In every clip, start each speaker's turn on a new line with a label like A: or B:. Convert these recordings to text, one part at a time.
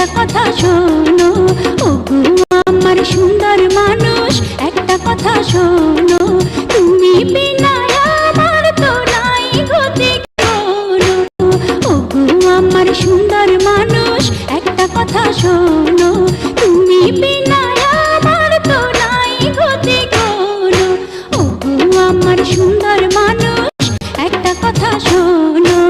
A: একটা কথা শোনো, ওগো আমার সুন্দর মানুষ, একটা কথা শোনো, তুমি বিনা আমার তো নাই গতি কোনো। ওগো আমার সুন্দর মানুষ, একটা কথা শোনো, তুমি বিনা আমার তো নাই গতি কোনো। ওগো আমার সুন্দর মানুষ, একটা কথা শোনো।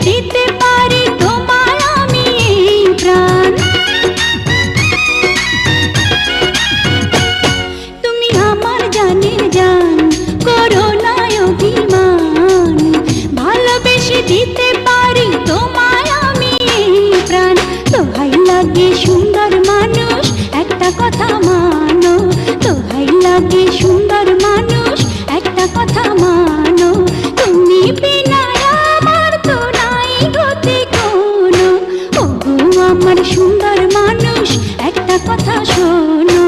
A: দিতে পারি তোমায় আমি প্রাণ, তুমি আমার জানের জান, করো না অভিমান, ভালোবেসে দিতে পারি তোমায় আমি প্রাণ। দোহাই লাগে সুন্দর মানুষ, একটা কথা মানো, দোহাই লাগে সুন্দর মানুষ, একটা কথা মানো, তুমি বিনা আমার সুন্দর মানুষ, একটা কথা শোনো।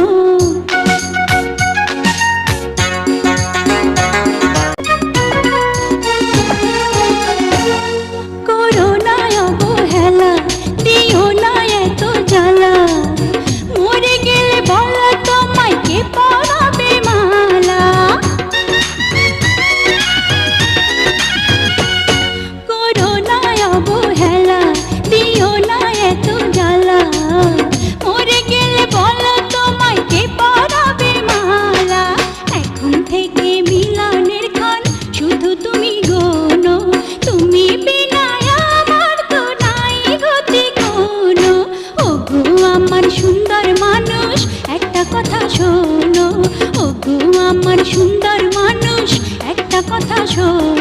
A: করো না অবহেলা, দিও না এত জ্বালা, মরে গেলে বলো তোমায় কে পরাবে মালা। করো না অবহেলা, দিও না এত জ্বালা, মরে গেলে বলো তোমায় কে পরাবে মালা। এখন থেকে মিলনের ক্ষণ শুধু তুমি গোনো, তুমি বিনা আমার তো নাই গতি কোনো। ওগো আমার সুন্দর মানুষ, একটা কথা শোনো, ওগো আমার সুন্দর মানুষ, একটা কথা শোনো।